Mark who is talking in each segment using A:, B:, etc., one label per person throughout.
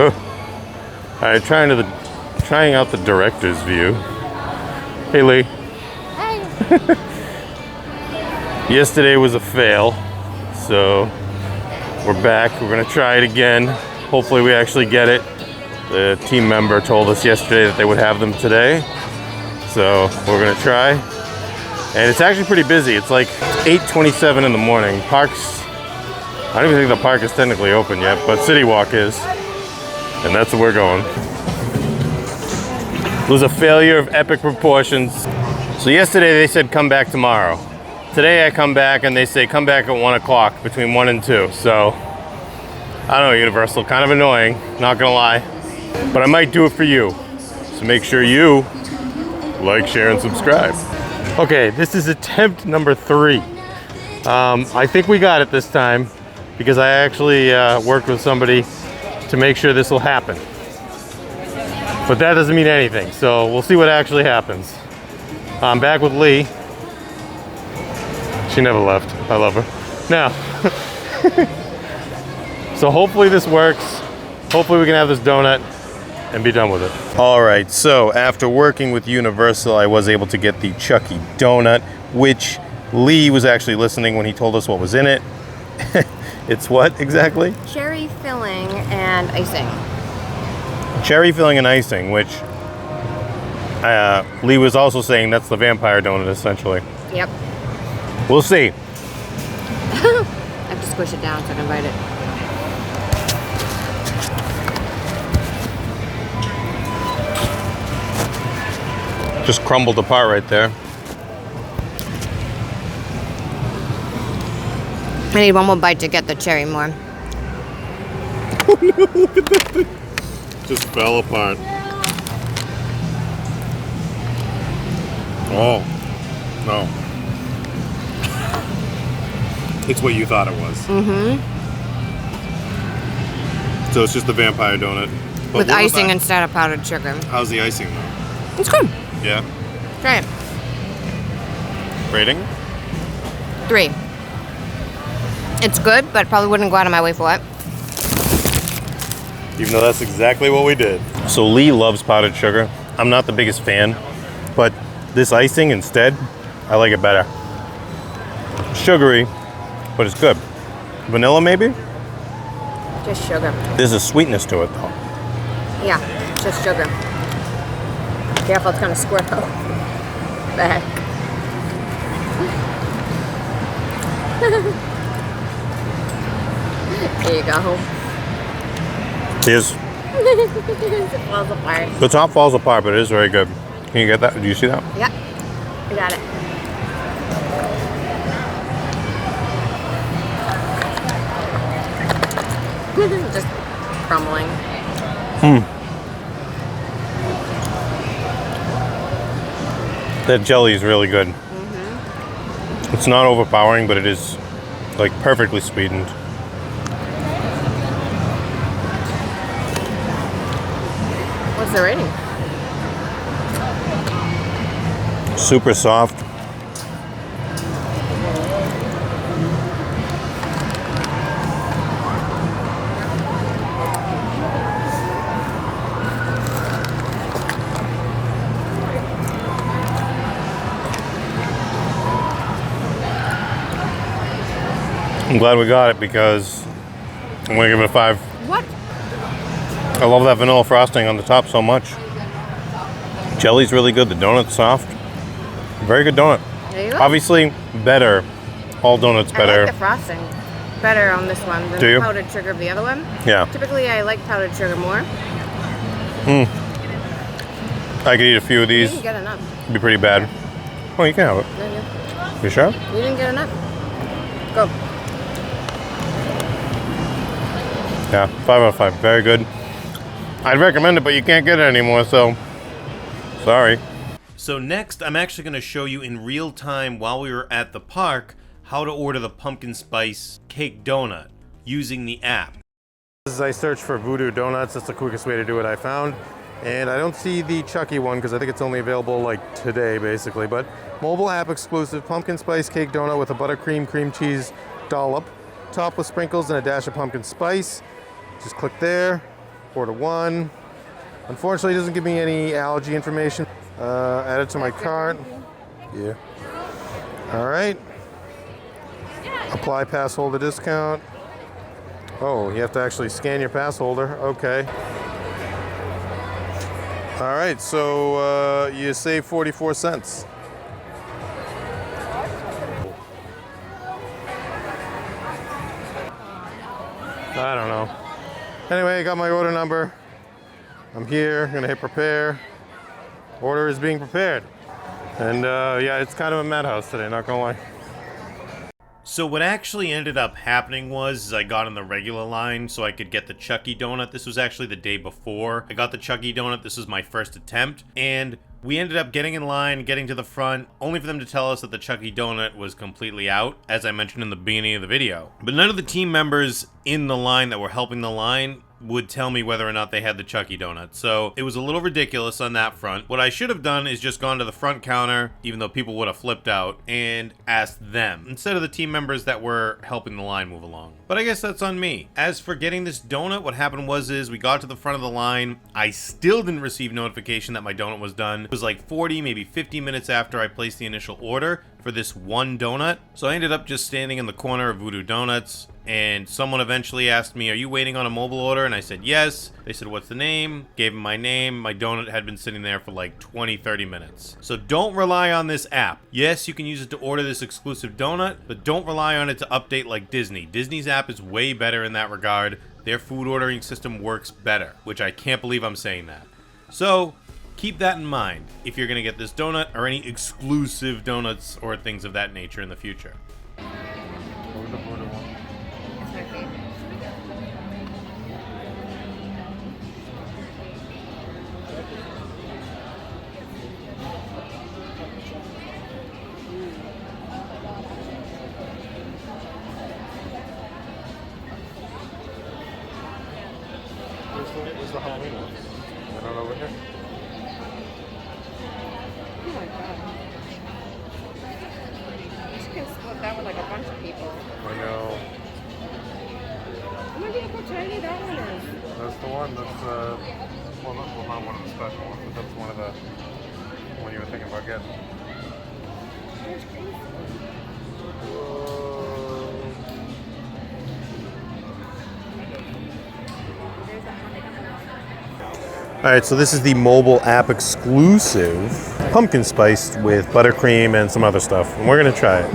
A: Alright, trying out the director's view. Hey, Lee.
B: Hey.
A: Yesterday was a fail, so we're back. We're gonna try it again. Hopefully we actually get it. The team member told us yesterday that they would have them today, so we're gonna try. And it's actually pretty busy. It's like 8:27 in the morning. Parks, I don't even think the park is technically open yet, but City Walk is. And that's where we're going. It was a failure of epic proportions. So yesterday they said come back tomorrow. Today I come back and they say come back at 1 o'clock, between 1 and 2. So, I don't know, Universal, kind of annoying, not gonna lie. But I might do it for you. So make sure you like, share, and subscribe. Okay, this is attempt number 3. I think we got it this time because I actually worked with somebody to make sure this will happen. But that doesn't mean anything, so we'll see what actually happens. I'm back with Lee. She never left. I love her. Now, so hopefully this works. Hopefully we can have this donut and be done with it. All right, so after working with Universal, I was able to get the Chucky Donut, which Lee was actually listening when he told us what was in it. It's what exactly?
B: Cherry filling and icing.
A: Cherry filling and icing, which Lee was also saying that's the vampire donut, essentially.
B: Yep.
A: We'll see.
B: I have to squish it down so I can bite it.
A: Just crumbled apart right there.
B: I need one more bite to get the cherry more.
A: Oh no, look at that thing. Just fell apart. Oh, no. It's what you thought it was.
B: Mm-hmm.
A: So it's just the vampire donut. But
B: with icing instead of powdered sugar.
A: How's the icing though?
B: It's good.
A: Yeah?
B: Try it.
A: Rating?
B: 3. It's good, but probably wouldn't go out of my way for it.
A: Even though that's exactly what we did. So Lee loves powdered sugar. I'm not the biggest fan, but this icing instead, I like it better. Sugary, but it's good. Vanilla maybe?
B: Just sugar.
A: There's a sweetness to it though.
B: Yeah, just sugar. Careful, it's gonna squirt out. The heck. There you go.
A: Cheers.
B: It falls apart.
A: The top falls apart, but it is very good. Can you get that? Do you see that?
B: Yeah, I got it. Just crumbling.
A: That jelly is really good.
B: Mm-hmm.
A: It's not overpowering, but it is like perfectly sweetened.
B: What's the rating?
A: Super soft. I'm glad we got it because I'm gonna give it a 5.
B: What?
A: I love that vanilla frosting on the top so much. Jelly's really good. The donut's soft. Very good donut.
B: There you go.
A: Obviously, better. All donuts better.
B: I like the frosting better on this one than the powdered sugar of the other one.
A: Yeah.
B: Typically, I like powdered sugar more.
A: I could eat a few of
B: You
A: these.
B: didn't get enough.
A: It'd be pretty bad. Oh, you can have it.
B: Yeah.
A: You sure?
B: You didn't get enough. Go.
A: Yeah, 5 out of 5. Very good. I'd recommend it, but you can't get it anymore, so sorry. So next, I'm actually going to show you in real time while we were at the park how to order the pumpkin spice cake donut using the app. As I searched for Voodoo Donuts, that's the quickest way to do it I found. And I don't see the Chucky one because I think it's only available like today basically, but mobile app exclusive pumpkin spice cake donut with a buttercream cream cheese dollop, topped with sprinkles and a dash of pumpkin spice. Just click there, Order 1. Unfortunately, it doesn't give me any allergy information. Add it to my cart. Yeah. All right. Apply pass holder discount. Oh, you have to actually scan your pass holder. Okay. All right, so you save 44 cents. I don't know. Anyway, I got my order number. I'm here, I'm gonna hit prepare. Order is being prepared. And yeah, it's kind of a madhouse today, not gonna lie. So what actually ended up happening was I got in the regular line so I could get the Chucky Donut. This was actually the day before I got the Chucky Donut. This was my first attempt. And we ended up getting in line, getting to the front, only for them to tell us that the Chucky Donut was completely out, as I mentioned in the beginning of the video. But none of the team members in the line that were helping the line would tell me whether or not they had the Chucky Donut. So it was a little ridiculous on that front. What I should have done is just gone to the front counter, even though people would have flipped out, and asked them, instead of the team members that were helping the line move along. But I guess that's on me. As for getting this donut, what happened was we got to the front of the line. I still didn't receive notification that my donut was done. It was like 40, maybe 50 minutes after I placed the initial order for this one donut. So I ended up just standing in the corner of Voodoo Doughnuts, and someone eventually asked me, "Are you waiting on a mobile order?" And I said, "Yes." They said, "What's the name?" Gave them my name. My donut had been sitting there for like 20, 30 minutes. So don't rely on this app. Yes, you can use it to order this exclusive donut, but don't rely on it to update like Disney. Disney's app is way better in that regard. Their food ordering system works better, which I can't believe I'm saying that. So keep that in mind if you're gonna get this donut or any exclusive donuts or things of that nature in the future. Where's the Halloween ones? They're not over here?
B: Oh my god. You can split that with like a bunch of people.
A: I know.
B: Maybe how tiny that one is.
A: That's the one that's, well, not one of the special ones, but that's one of the one you were thinking about getting.
B: That's crazy.
A: Alright, so this is the mobile app exclusive pumpkin spiced with buttercream and some other stuff. And we're going to try it.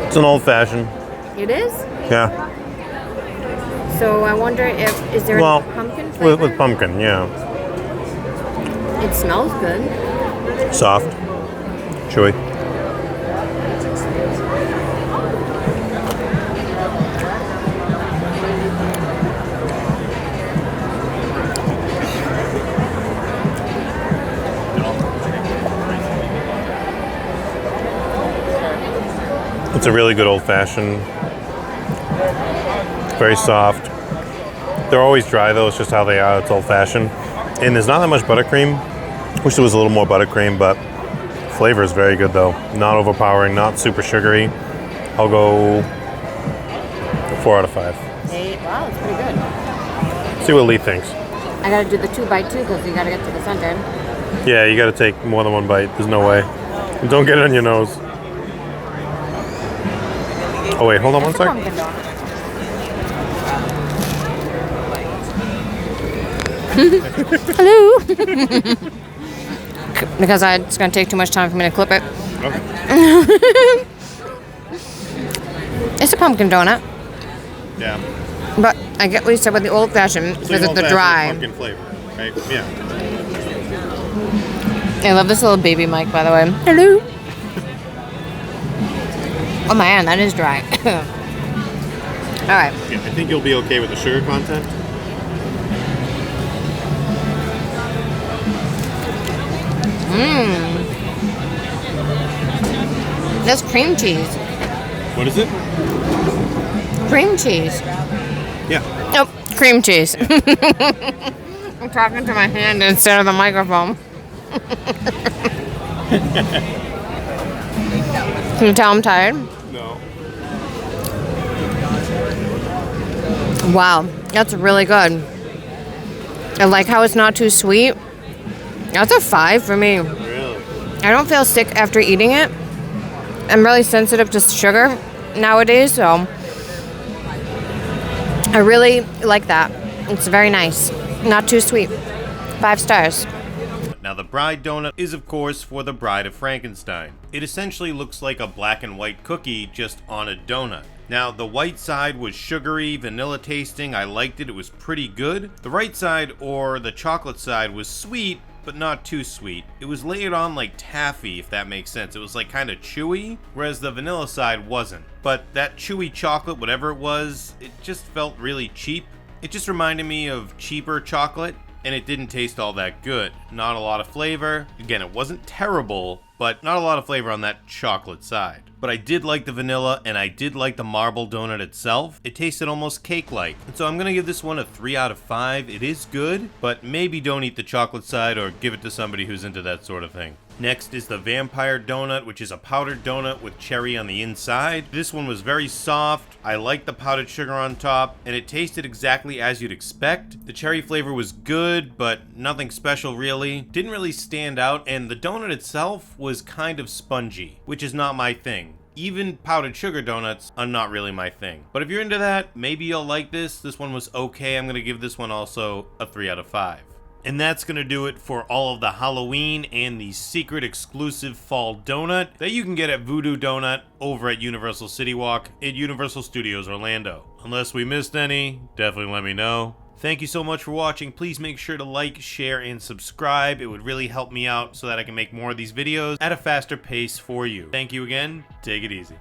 A: It's an old fashioned.
B: It is?
A: Yeah.
B: So I wonder if, is there
A: Well,
B: any pumpkin flavor?
A: with pumpkin, yeah.
B: It smells good.
A: Soft. Chewy. It's a really good old-fashioned. Very soft. They're always dry though, it's just how they are. It's old-fashioned. And there's not that much buttercream. Wish there was a little more buttercream, but flavor is very good though. Not overpowering, not super sugary. I'll go 4 out of 5.
B: 8. Wow, it's pretty good.
A: See what Lee thinks.
B: I gotta do the 2x2 because you gotta get to the center.
A: Yeah, you gotta take more than one bite. There's no way. And don't get it on your nose. Oh wait, hold on one sec.
B: Hello. Because it's going to take too much time for me to clip it.
A: Okay.
B: It's a pumpkin donut.
A: Yeah.
B: But I get what you said with the old fashioned because it's the dry.
A: Pumpkin flavor, right? Yeah.
B: I love this little baby mic, by the way. Hello. Oh man, that is dry. All right.
A: Yeah, I think you'll be okay with the sugar content.
B: Mmm. That's cream cheese.
A: What is it?
B: Cream cheese.
A: Yeah.
B: Oh, cream cheese. I'm talking to my hand instead of the microphone. Can you tell I'm tired?
A: No.
B: Wow, that's really good. I like how it's not too sweet. That's a 5 for me.
A: Really?
B: I don't feel sick after eating it. I'm really sensitive to sugar nowadays, so I really like that. It's very nice. Not too sweet. 5 stars.
A: Now the bride donut is of course for the Bride of Frankenstein. It essentially looks like a black and white cookie just on a donut. Now the white side was sugary, vanilla tasting. I liked it. It was pretty good. The right side, or the chocolate side, was sweet, but not too sweet. It was layered on like taffy, if that makes sense. It was like kind of chewy, whereas the vanilla side wasn't. But that chewy chocolate, whatever it was, it just felt really cheap. It just reminded me of cheaper chocolate, and it didn't taste all that good. Not a lot of flavor. Again, it wasn't terrible, but not a lot of flavor on that chocolate side. But I did like the vanilla, and I did like the marble donut itself. It tasted almost cake-like. And so I'm gonna give this one a 3 out of 5. It is good, but maybe don't eat the chocolate side or give it to somebody who's into that sort of thing. Next is the vampire donut, which is a powdered donut with cherry on the inside. This one was very soft. I liked the powdered sugar on top, and it tasted exactly as you'd expect. The cherry flavor was good, but nothing special really. Didn't really stand out, and the donut itself was kind of spongy, which is not my thing. Even powdered sugar donuts are not really my thing. But if you're into that, maybe you'll like this. This one was okay. I'm gonna give this one also a 3 out of 5. And that's going to do it for all of the Halloween and the secret exclusive fall donut that you can get at Voodoo Doughnut over at Universal City Walk at Universal Studios Orlando. Unless we missed any, definitely let me know. Thank you so much for watching. Please make sure to like, share, and subscribe. It would really help me out so that I can make more of these videos at a faster pace for you. Thank you again. Take it easy.